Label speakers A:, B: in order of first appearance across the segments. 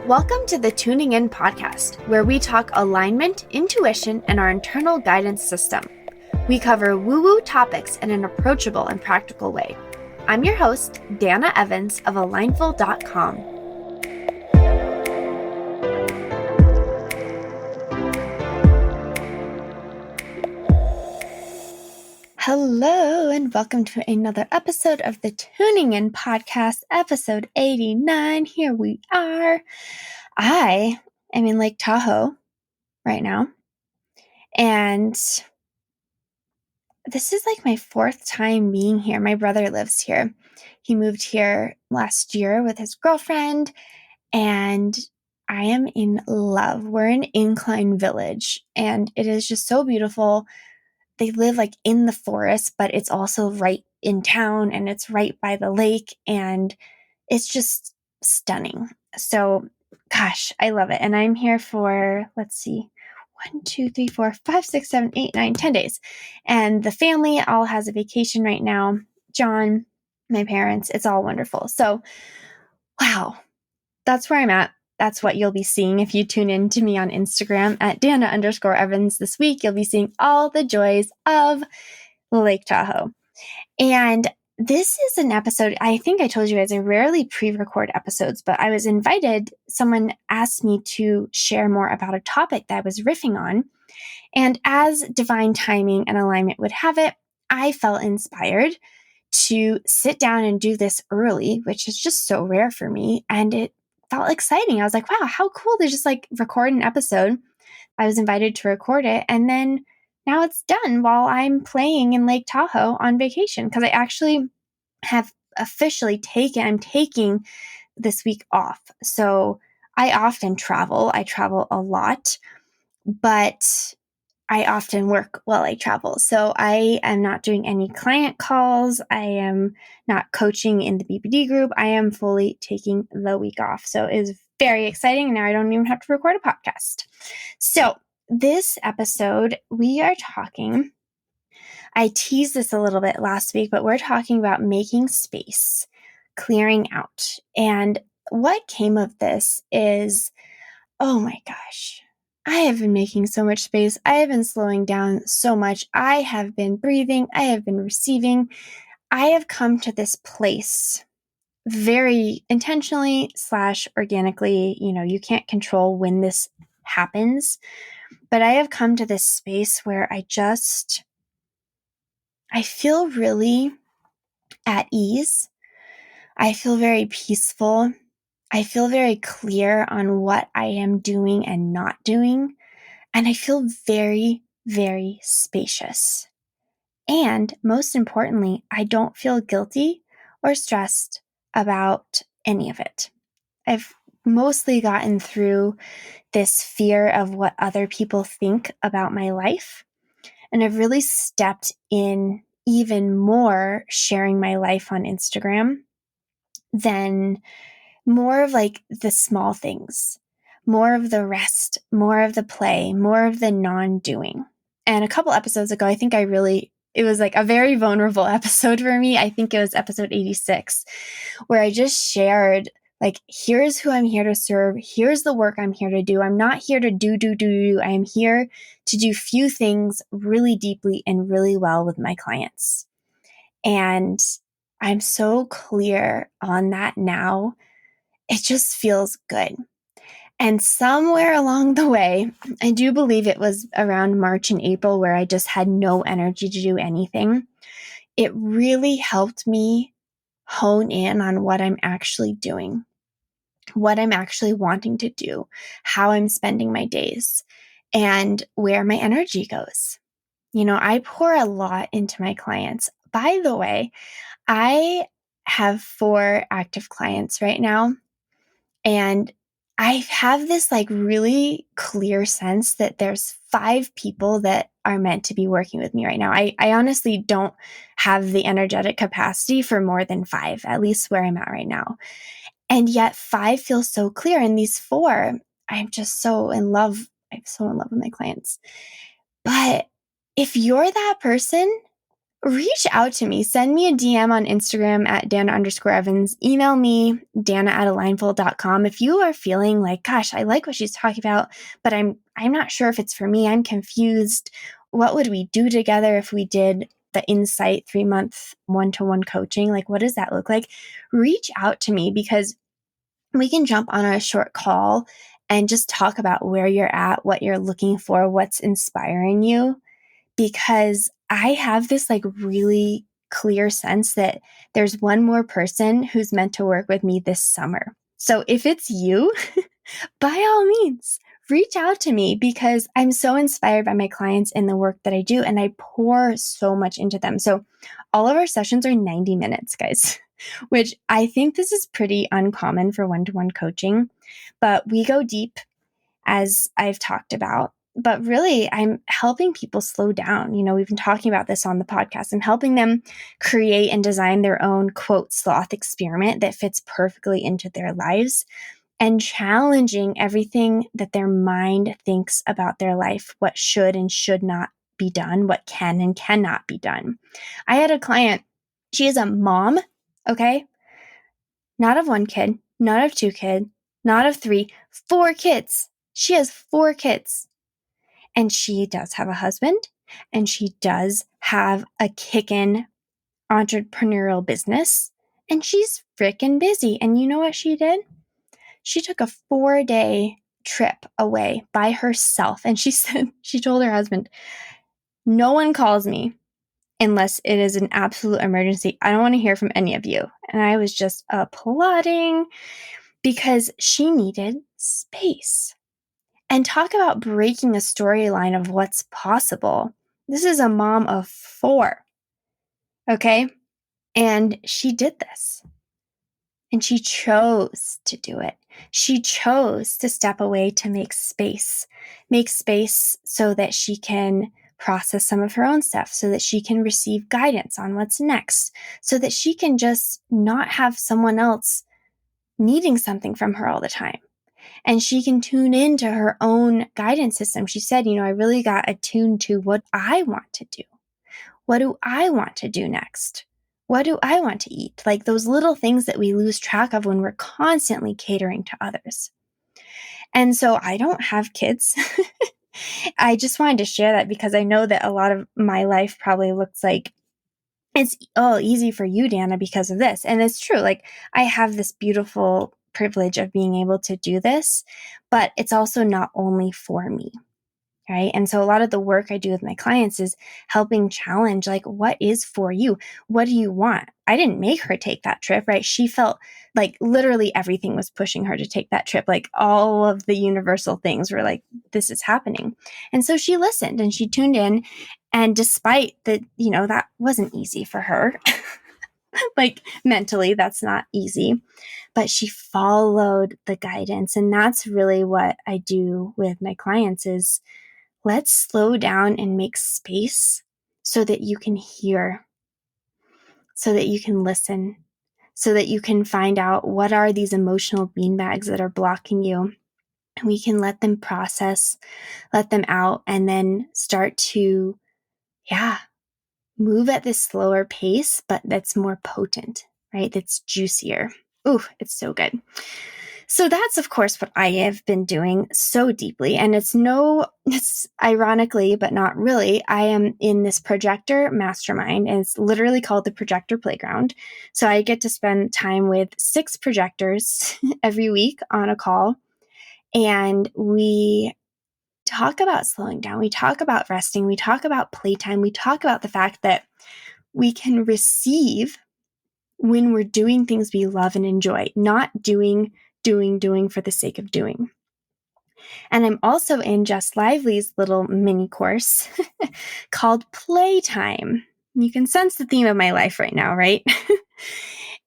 A: Welcome to the Tuning In podcast, where we talk alignment, intuition, and our internal guidance system. We cover woo-woo topics in an approachable and practical way. I'm your host, Dana Evans of Alignful.com. Hello, and welcome to another episode of the Tuning In podcast, episode 89. Here we are. I am in Lake Tahoe right now, and this is like my fourth time being here. My brother lives here. He moved here last year with his girlfriend, and I am in love. We're in Incline Village, and it is just so beautiful. They live like in the forest, but it's also right in town, and it's right by the lake, and it's just stunning. So, gosh, I love it. And I'm here for, 10 days. And the family all has a vacation right now. John, my parents, it's all wonderful. So, wow, that's where I'm at. That's what you'll be seeing if you tune in to me on Instagram at Dana_Evans this week. You'll be seeing all the joys of Lake Tahoe. And this is an episode, I think I told you guys, I rarely pre-record episodes, but I was invited. Someone asked me to share more about a topic that I was riffing on. And as divine timing and alignment would have it, I felt inspired to sit down and do this early, which is just so rare for me. And it felt exciting. I was like, wow, how cool to just like record an episode. I was invited to record it. And then now it's done while I'm playing in Lake Tahoe on vacation, because I actually have officially I'm taking this week off. So I often travel. I travel a lot, but I often work while I travel. So I am not doing any client calls. I am not coaching in the BPD group. I am fully taking the week off. So it is very exciting. Now I don't even have to record a podcast. So this episode, we are talking, I teased this a little bit last week, but we're talking about making space, clearing out. And what came of this is, oh my gosh, I have been making so much space. I have been slowing down so much. I have been breathing. I have been receiving. I have come to this place very intentionally / organically. You know, you can't control when this happens, but I have come to this space where I feel really at ease. I feel very peaceful. I feel very clear on what I am doing and not doing. And I feel very, very spacious. And most importantly, I don't feel guilty or stressed about any of it. I've mostly gotten through this fear of what other people think about my life. And I've really stepped in even more sharing my life on Instagram than more of like the small things, more of the rest, more of the play, more of the non-doing. And a couple episodes ago, I think it was like a very vulnerable episode for me. I think it was episode 86, where I just shared like, here's who I'm here to serve. Here's the work I'm here to do. I'm not here to do. I am here to do few things really deeply and really well with my clients. And I'm so clear on that now. It just feels good. And somewhere along the way, I do believe it was around March and April where I just had no energy to do anything. It really helped me hone in on what I'm actually doing, what I'm actually wanting to do, how I'm spending my days, and where my energy goes. You know, I pour a lot into my clients. By the way, I have 4 active clients right now. And I have this like really clear sense that there's 5 people that are meant to be working with me right now. I honestly don't have the energetic capacity for more than 5, at least where I'm at right now. And yet 5 feels so clear. And these 4, I'm just so in love. I'm so in love with my clients. But if you're that person, reach out to me. Send me a DM on Instagram at Dana_Evans. Email me, Dana@alignful.com. If you are feeling like, gosh, I like what she's talking about, but I'm not sure if it's for me. I'm confused. What would we do together if we did the Insight 3-month one-to-one coaching? Like, what does that look like? Reach out to me, because we can jump on a short call and just talk about where you're at, what you're looking for, what's inspiring you. Because I have this like really clear sense that there's one more person who's meant to work with me this summer. So if it's you, by all means, reach out to me, because I'm so inspired by my clients and the work that I do, and I pour so much into them. So all of our sessions are 90 minutes, guys, which I think this is pretty uncommon for one-to-one coaching, but we go deep, as I've talked about. But really, I'm helping people slow down. We've been talking about this on the podcast. I'm helping them create and design their own, quote, sloth experiment that fits perfectly into their lives, and challenging everything that their mind thinks about their life, what should and should not be done, what can and cannot be done. I had a client, she is a mom, okay? Not of one kid, not of two kids, not of three, 4 kids. She has 4 kids. And she does have a husband, and she does have a kickin' entrepreneurial business, and she's freaking busy. And you know what she did? She took a 4-day trip away by herself. And she said, she told her husband, no one calls me unless it is an absolute emergency. I don't want to hear from any of you. And I was just applauding, because she needed space. And talk about breaking a storyline of what's possible. This is a mom of 4, okay? And she did this. And she chose to do it. She chose to step away to make space so that she can process some of her own stuff, so that she can receive guidance on what's next, so that she can just not have someone else needing something from her all the time. And she can tune into her own guidance system. She said, I really got attuned to what I want to do. What do I want to do next? What do I want to eat? Like those little things that we lose track of when we're constantly catering to others. And so I don't have kids. I just wanted to share that, because I know that a lot of my life probably looks like it's easy for you, Dana, because of this. And it's true. Like, I have this beautiful privilege of being able to do this, but it's also not only for me, right? And so a lot of the work I do with my clients is helping challenge, like, what is for you? What do you want? I didn't make her take that trip, right? She felt like literally everything was pushing her to take that trip. Like, all of the universal things were like, this is happening. And so she listened and she tuned in. And despite that, that wasn't easy for her, like mentally, that's not easy, but she followed the guidance. And that's really what I do with my clients is, let's slow down and make space so that you can hear, so that you can listen, so that you can find out what are these emotional beanbags that are blocking you. And we can let them process, let them out, and then start to, move at this slower pace, but that's more potent, right? That's juicier. Ooh, it's so good. So that's, of course, what I have been doing so deeply. And it's ironically, but not really, I am in this projector mastermind, and it's literally called the Projector Playground. So I get to spend time with 6 projectors every week on a call. And we talk about slowing down. We talk about resting. We talk about playtime. We talk about the fact that we can receive when we're doing things we love and enjoy, not doing for the sake of doing. And I'm also in Just Lively's little mini course called Playtime. You can sense the theme of my life right now, right?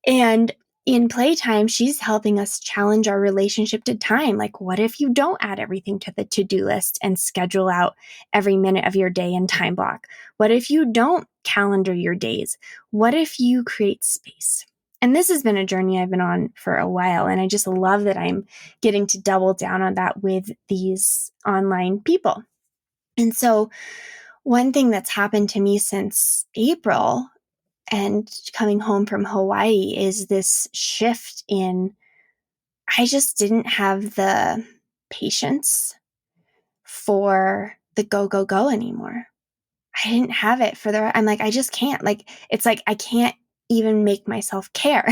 A: And in Playtime, she's helping us challenge our relationship to time. Like, what if you don't add everything to the to-do list and schedule out every minute of your day in time block? What if you don't calendar your days? What if you create space? And this has been a journey I've been on for a while. And I just love that I'm getting to double down on that with these online people. And so One thing that's happened to me since April and coming home from Hawaii is this shift in, I just didn't have the patience for the go, go, go anymore. I didn't have it I'm like, I just can't. Like, it's like, I can't even make myself care.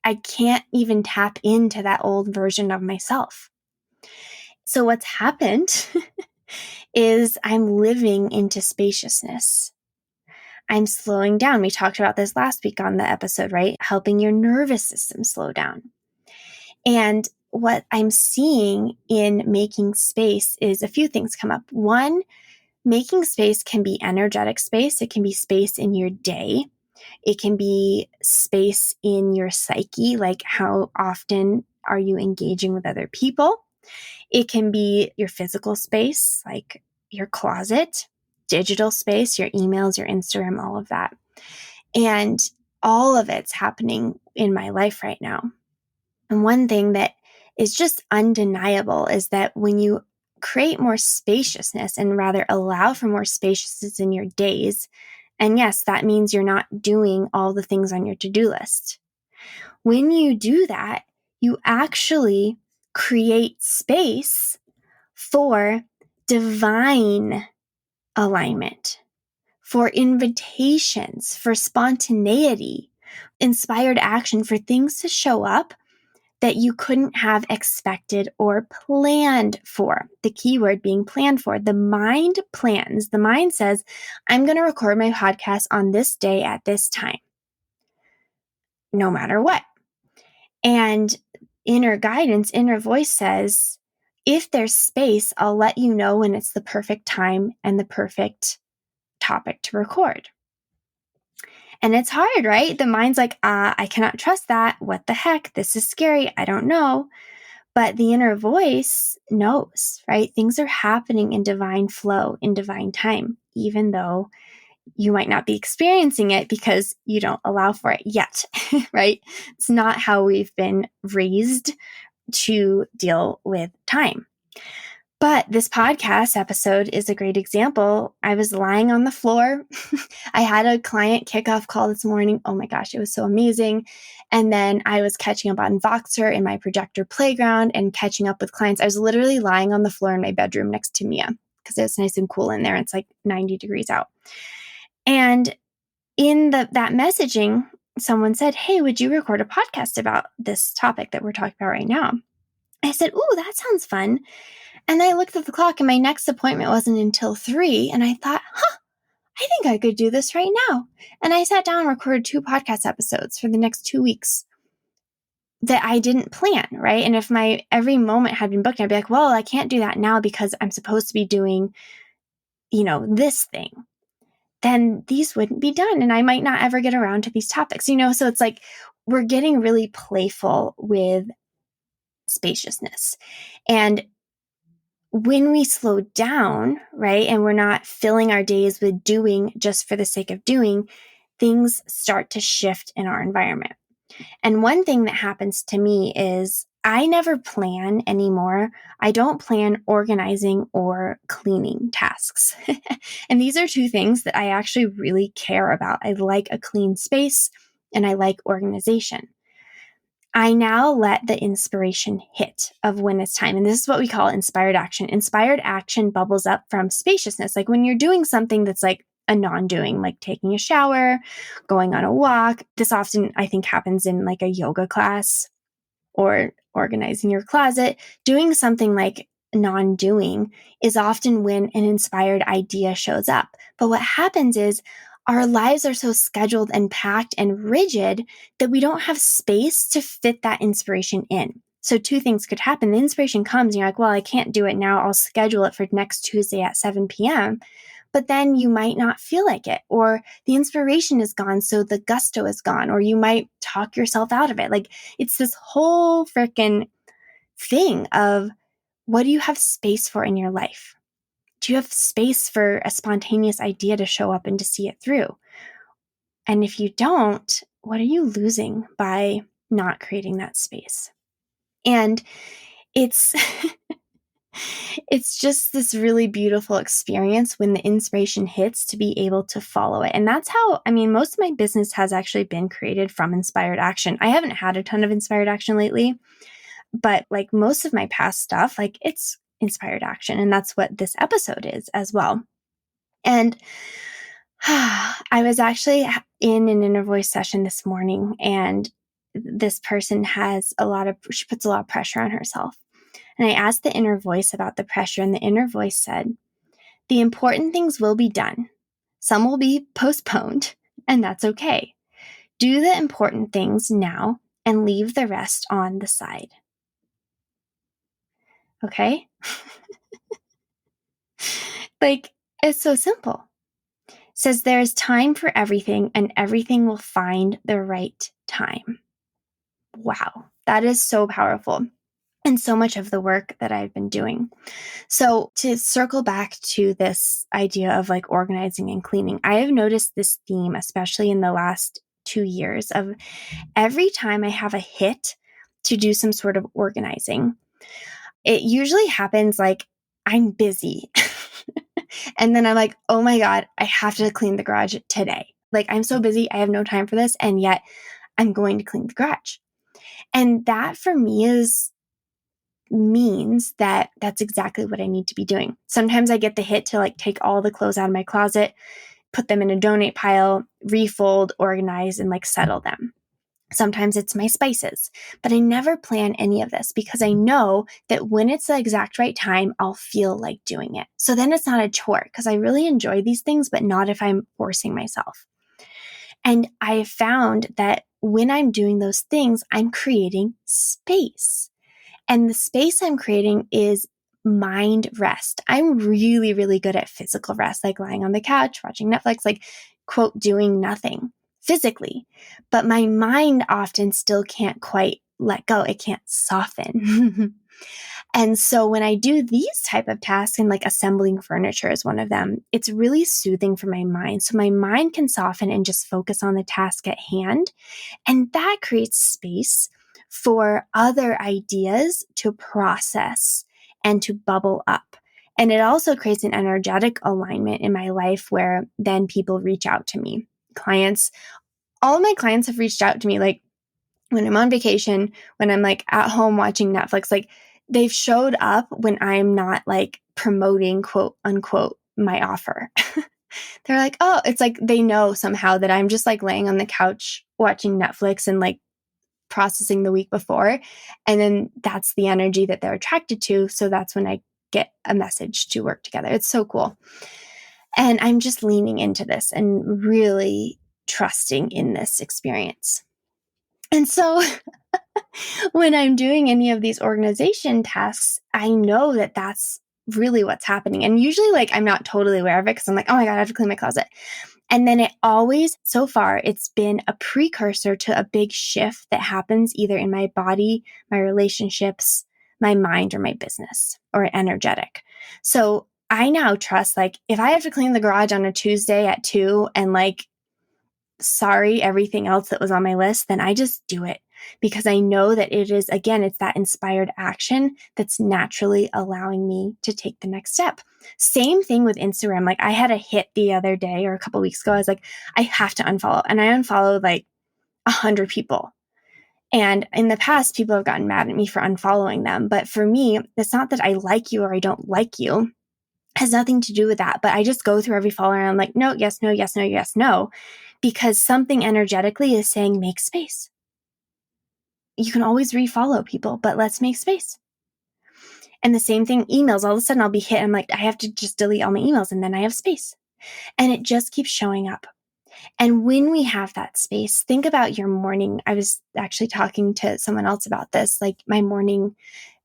A: I can't even tap into that old version of myself. So what's happened is I'm living into spaciousness. I'm slowing down. We talked about this last week on the episode, right? Helping your nervous system slow down. And what I'm seeing in making space is a few things come up. One, making space can be energetic space. It can be space in your day. It can be space in your psyche, like how often are you engaging with other people? It can be your physical space, like your closet, digital space, your emails, your Instagram, all of that. And all of it's happening in my life right now. And one thing that is just undeniable is that when you create more spaciousness and rather allow for more spaciousness in your days, and yes, that means you're not doing all the things on your to-do list. When you do that, you actually create space for divine alignment, for invitations, for spontaneity, inspired action, for things to show up that you couldn't have expected or planned for. The key word being planned for. The mind plans. The mind says, I'm going to record my podcast on this day at this time, no matter what. And inner guidance, inner voice says, if there's space, I'll let you know when it's the perfect time and the perfect topic to record. And it's hard, right? The mind's like, I cannot trust that. What the heck? This is scary. I don't know. But the inner voice knows, right? Things are happening in divine flow, in divine time, even though you might not be experiencing it because you don't allow for it yet, right? It's not how we've been raised to deal with time. But this podcast episode is a great example. I was lying on the floor. I had a client kickoff call this morning. Oh my gosh, it was so amazing. And then I was catching up on Voxer in my projector playground and catching up with clients. I was literally lying on the floor in my bedroom next to Mia because it's nice and cool in there. It's like 90 degrees out. And in that messaging, someone said, hey, would you record a podcast about this topic that we're talking about right now? I said, ooh, that sounds fun. And I looked at the clock and my next appointment wasn't until 3. And I thought, I think I could do this right now. And I sat down and recorded 2 podcast episodes for the next 2 weeks that I didn't plan, right? And if my every moment had been booked, I'd be like, well, I can't do that now because I'm supposed to be doing, this thing. Then these wouldn't be done. And I might not ever get around to these topics, So it's like we're getting really playful with spaciousness. And when we slow down, right, and we're not filling our days with doing just for the sake of doing, things start to shift in our environment. And one thing that happens to me is I never plan anymore. I don't plan organizing or cleaning tasks. And these are 2 things that I actually really care about. I like a clean space and I like organization. I now let the inspiration hit of when it's time. And this is what we call inspired action. Inspired action bubbles up from spaciousness. Like when you're doing something that's like a non-doing, like taking a shower, going on a walk. This often, I think, happens in like a yoga class or organizing your closet. Doing something like non-doing is often when an inspired idea shows up. But what happens is our lives are so scheduled and packed and rigid that we don't have space to fit that inspiration in. So 2 things could happen. The inspiration comes and you're like, well, I can't do it now. I'll schedule it for next Tuesday at 7 p.m. But then you might not feel like it, or the inspiration is gone, so the gusto is gone, or you might talk yourself out of it. Like it's this whole freaking thing of what do you have space for in your life? Do you have space for a spontaneous idea to show up and to see it through? And if you don't, what are you losing by not creating that space? And it's It's just this really beautiful experience when the inspiration hits to be able to follow it. And that's how, most of my business has actually been created from inspired action. I haven't had a ton of inspired action lately, but like most of my past stuff, like it's inspired action. And that's what this episode is as well. And I was actually in an inner voice session this morning, and this person she puts a lot of pressure on herself. And I asked the inner voice about the pressure, and the inner voice said, "The important things will be done. Some will be postponed, and that's okay. Do the important things now and leave the rest on the side." Okay? Like, it's so simple. It says there is time for everything, and everything will find the right time. Wow, that is so powerful. And so much of the work that I've been doing. So to circle back to this idea of like organizing and cleaning, I have noticed this theme, especially in the last 2 years, of every time I have a hit to do some sort of organizing, it usually happens like I'm busy. And then I'm like, oh my God, I have to clean the garage today. Like I'm so busy, I have no time for this. And yet I'm going to clean the garage. And that for me means that that's exactly what I need to be doing. Sometimes I get the hit to like take all the clothes out of my closet, put them in a donate pile, refold, organize, and like settle them. Sometimes it's my spices, but I never plan any of this because I know that when it's the exact right time, I'll feel like doing it. So then it's not a chore because I really enjoy these things, but not if I'm forcing myself. And I have found that when I'm doing those things, I'm creating space. And the space I'm creating is mind rest. I'm really, really good at physical rest, like lying on the couch, watching Netflix, like, quote, doing nothing physically. But my mind often still can't quite let go. It can't soften. And so when I do these type of tasks, and like assembling furniture is one of them, it's really soothing for my mind. So my mind can soften and just focus on the task at hand. And that creates space for other ideas to process and to bubble up. And it also creates an energetic alignment in my life where then people reach out to me. All of my clients have reached out to me, like when I'm on vacation, when I'm like at home watching Netflix, like they've showed up when I'm not like promoting, quote unquote, my offer. They're like, oh, it's like they know somehow that I'm just like laying on the couch watching Netflix and like processing the week before. And then that's the energy that they're attracted to. So that's when I get a message to work together. It's so cool. And I'm just leaning into this and really trusting in this experience. And so when I'm doing any of these organization tasks, I know that that's really what's happening. And usually, like, I'm not totally aware of it because I'm like, oh my God, I have to clean my closet. And then so far, it's been a precursor to a big shift that happens either in my body, my relationships, my mind, or my business, or energetic. So I now trust, like, if I have to clean the garage on a Tuesday at 2 and like, sorry, everything else that was on my list, then I just do it because I know that it is, again, it's that inspired action that's naturally allowing me to take the next step. Same thing with Instagram. Like I had a hit the other day or a couple weeks ago. I was like, I have to unfollow. And I unfollowed like 100 people. And in the past, people have gotten mad at me for unfollowing them. But for me, it's not that I like you or I don't like you. It has nothing to do with that. But I just go through every follower and I'm like, no, yes, no, yes, no, yes, no. Because something energetically is saying, make space. You can always refollow people, but let's make space. And the same thing, emails, all of a sudden I'll be hit. I'm like, I have to just delete all my emails and then I have space. And it just keeps showing up. And when we have that space, think about your morning. I was actually talking to someone else about this. Like my morning,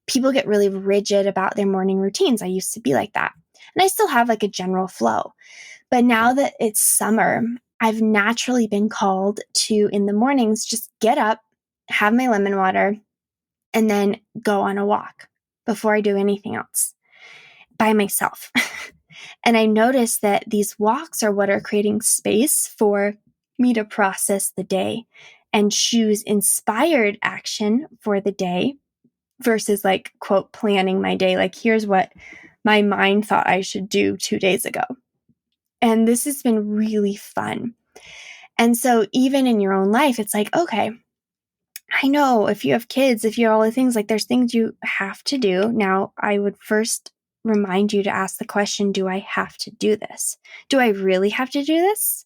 A: people get really rigid about their morning routines. I used to be like that. And I still have like a general flow. But now that it's summer, I've naturally been called to, in the mornings, just get up, have my lemon water, and then go on a walk before I do anything else by myself. And I noticed that these walks are what are creating space for me to process the day and choose inspired action for the day versus like, quote, planning my day. Like, here's what my mind thought I should do 2 days ago. And this has been really fun. And so even in your own life, it's like, okay, I know if you have kids, if you have all the things, like there's things you have to do. Now, I would first remind you to ask the question, do I have to do this? Do I really have to do this?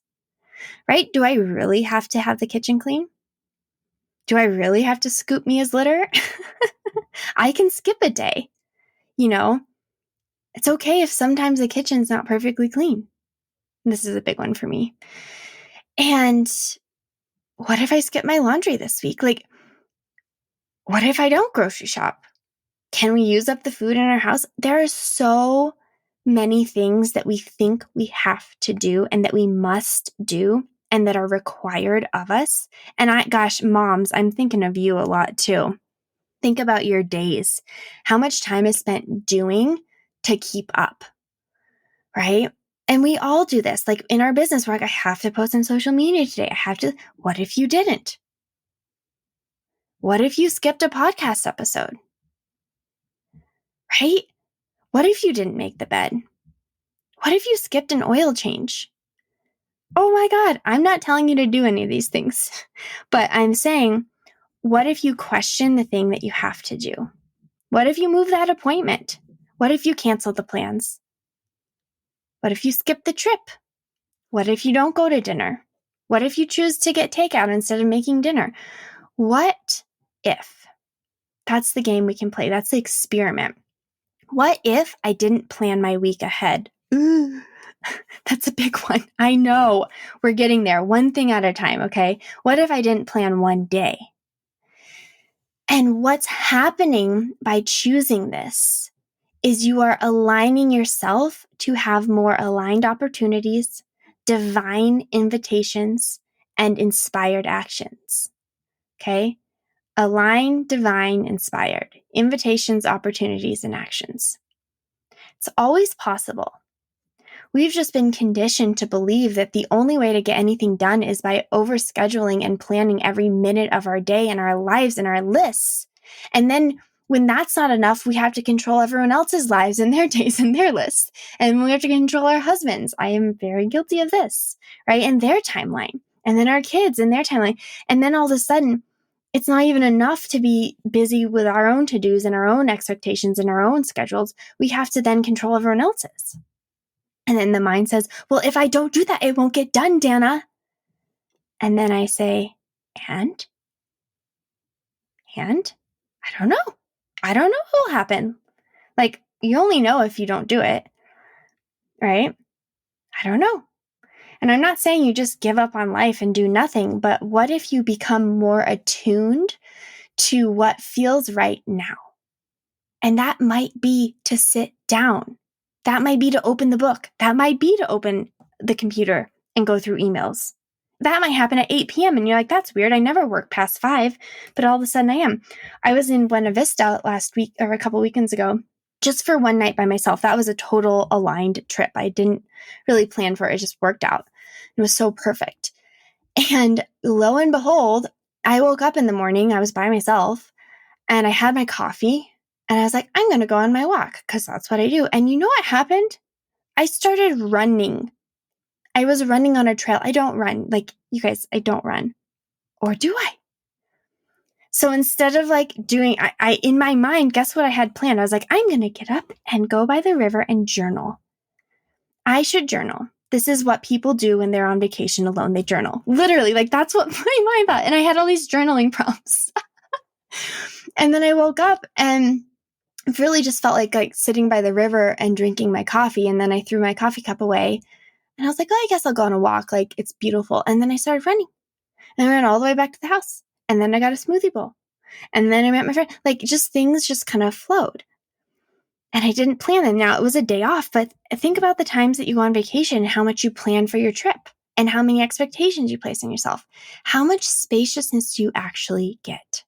A: Right? Do I really have to have the kitchen clean? Do I really have to scoop Mia's litter? I can skip a day. You know, it's okay if sometimes the kitchen's not perfectly clean. This is a big one for me. And what if I skip my laundry this week? Like, what if I don't grocery shop? Can we use up the food in our house? There are so many things that we think we have to do and that we must do and that are required of us. And gosh, moms, I'm thinking of you a lot too. Think about your days. How much time is spent doing to keep up, right? And we all do this. Like in our business, we're like, I have to post on social media today. I have to. What if you didn't? What if you skipped a podcast episode? Right? What if you didn't make the bed? What if you skipped an oil change? Oh my God, I'm not telling you to do any of these things, but I'm saying, what if you question the thing that you have to do? What if you move that appointment? What if you cancel the plans? What if you skip the trip? What if you don't go to dinner? What if you choose to get takeout instead of making dinner? What if? That's the game we can play. That's the experiment. What if I didn't plan my week ahead? Ooh, that's a big one. I know. We're getting there one thing at a time, okay? What if I didn't plan one day? And what's happening by choosing this is you are aligning yourself to have more aligned opportunities, divine invitations, and inspired actions. Okay? Align, divine, inspired. Invitations, opportunities, and actions. It's always possible. We've just been conditioned to believe that the only way to get anything done is by overscheduling and planning every minute of our day and our lives and our lists. And then when that's not enough, we have to control everyone else's lives and their days and their lists. And we have to control our husbands. I am very guilty of this, right? And their timeline. And then our kids and their timeline. And then all of a sudden, it's not even enough to be busy with our own to-dos and our own expectations and our own schedules. We have to then control everyone else's. And then the mind says, well, if I don't do that, it won't get done, Dana. And then I say, and? I don't know. I don't know what will happen. Like, you only know if you don't do it, right? I don't know. And I'm not saying you just give up on life and do nothing, but what if you become more attuned to what feels right now? And that might be to sit down. That might be to open the book. That might be to open the computer and go through emails. That might happen at 8 p.m. and you're like, that's weird. I never work past 5, but all of a sudden I am. I was in Buena Vista last week or a couple weekends ago, just for one night by myself. That was a total aligned trip. I didn't really plan for it. It just worked out. It was so perfect. And lo and behold, I woke up in the morning. I was by myself and I had my coffee and I was like, I'm going to go on my walk because that's what I do. And you know what happened? I started running. I was running on a trail. I don't run. Like, you guys, I don't run. Or do I? So instead of like doing, I in my mind, guess what I had planned? I was like, I'm going to get up and go by the river and journal. I should journal. This is what people do when they're on vacation alone. They journal. Literally, like that's what my mind thought. And I had all these journaling prompts. And then I woke up and really just felt like sitting by the river and drinking my coffee. And then I threw my coffee cup away. And I was like, oh, I guess I'll go on a walk. Like, it's beautiful. And then I started running. And I ran all the way back to the house. And then I got a smoothie bowl. And then I met my friend. Like, just things just kind of flowed. And I didn't plan them. Now, it was a day off, but think about the times that you go on vacation, how much you plan for your trip, and how many expectations you place on yourself. How much spaciousness do you actually get?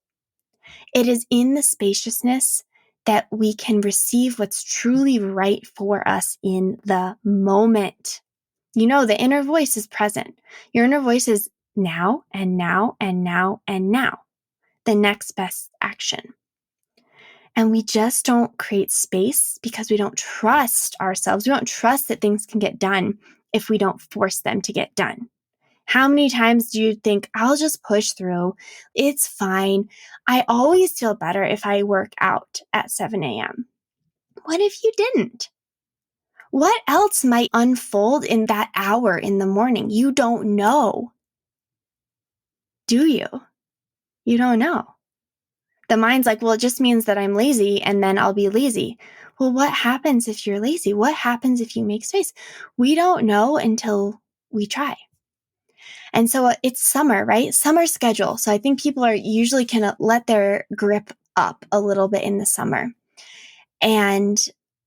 A: It is in the spaciousness that we can receive what's truly right for us in the moment. You know, the inner voice is present. Your inner voice is now and now and now and now, the next best action. And we just don't create space because we don't trust ourselves. We don't trust that things can get done if we don't force them to get done. How many times do you think, I'll just push through? It's fine. I always feel better if I work out at 7 a.m. What if you didn't? What else might unfold in that hour in the morning? You don't know. Do you? You don't know. The mind's like, well, it just means that I'm lazy and then I'll be lazy. Well, what happens if you're lazy? What happens if you make space? We don't know until we try. And so it's summer, right? Summer schedule. So I think people are usually can let their grip up a little bit in the summer. And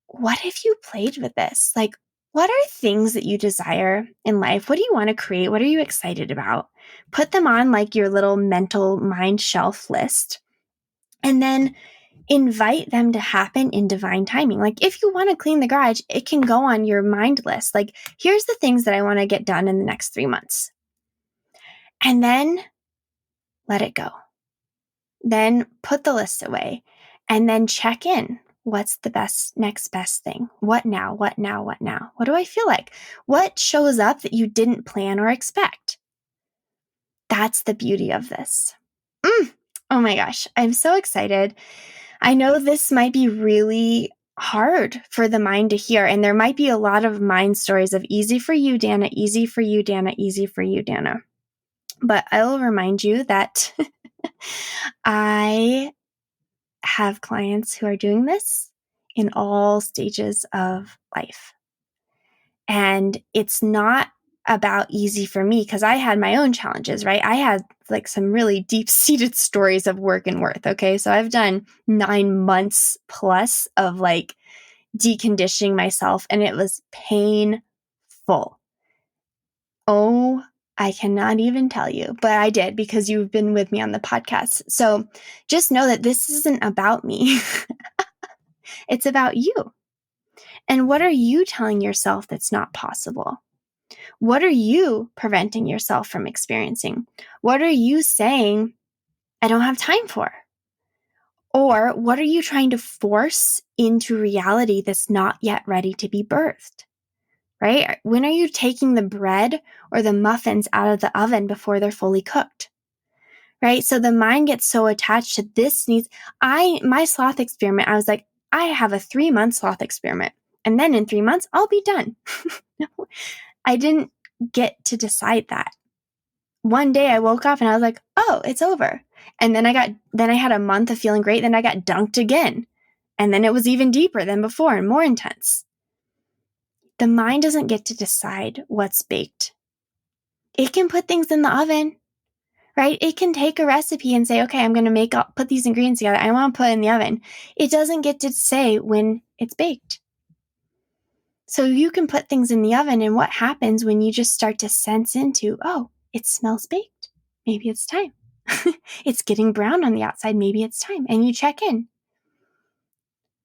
A: what if you played with this? Like, what are things that you desire in life? What do you want to create? What are you excited about? Put them on like your little mental mind shelf list. And then invite them to happen in divine timing. Like if you want to clean the garage, it can go on your mind list. Like, here's the things that I want to get done in the next 3 months. And then let it go. Then put the list away and then check in. What's the next best thing? What now? What now? What now? What do I feel like? What shows up that you didn't plan or expect? That's the beauty of this. Oh my gosh, I'm so excited. I know this might be really hard for the mind to hear, and there might be a lot of mind stories of easy for you, Dana, easy for you, Dana, easy for you, Dana. But I will remind you that I have clients who are doing this in all stages of life. And it's not about easy for me because I had my own challenges, right? I had like some really deep-seated stories of work and worth, okay? So I've done 9 months plus of like deconditioning myself, and it was painful. Oh, I cannot even tell you, but I did because you've been with me on the podcast. So just know that this isn't about me. It's about you. And what are you telling yourself that's not possible? What are you preventing yourself from experiencing? What are you saying, I don't have time for? Or what are you trying to force into reality that's not yet ready to be birthed? Right? When are you taking the bread or the muffins out of the oven before they're fully cooked? Right? So the mind gets so attached to this needs. My sloth experiment, I was like, I have a 3-month sloth experiment. And then in 3 months, I'll be done. I didn't get to decide that. One day I woke up and I was like, oh, it's over. And then I had a month of feeling great. Then I got dunked again. And then it was even deeper than before and more intense. The mind doesn't get to decide what's baked. It can put things in the oven, right? It can take a recipe and say, okay, I'm going to put these ingredients together. I want to put it in the oven. It doesn't get to say when it's baked. So you can put things in the oven, and what happens when you just start to sense into, oh, it smells baked. Maybe it's time. It's getting brown on the outside. Maybe it's time. And you check in,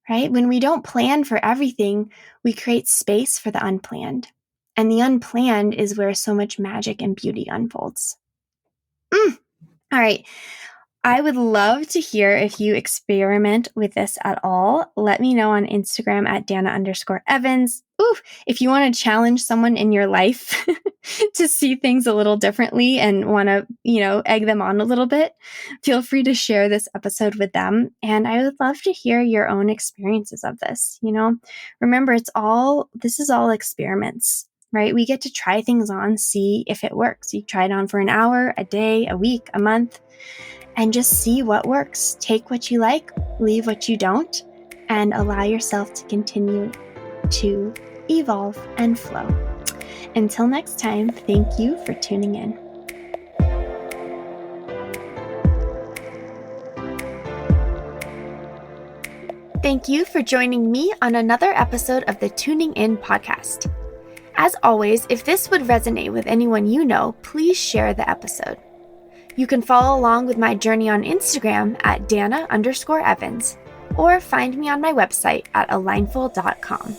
A: right? When we don't plan for everything, we create space for the unplanned. And the unplanned is where so much magic and beauty unfolds. All right. I would love to hear if you experiment with this at all. Let me know on Instagram at Dana_Evans. If you want to challenge someone in your life to see things a little differently and want to, egg them on a little bit, feel free to share this episode with them. And I would love to hear your own experiences of this. Remember, this is all experiments, right? We get to try things on, see if it works. You try it on for an hour, a day, a week, a month, and just see what works. Take what you like, leave what you don't, and allow yourself to continue to evolve and flow. Until next time, thank you for tuning in. Thank you for joining me on another episode of the Tuning In podcast. As always, if this would resonate with anyone you know, please share the episode. You can follow along with my journey on Instagram at Dana_Evans, or find me on my website at alignful.com.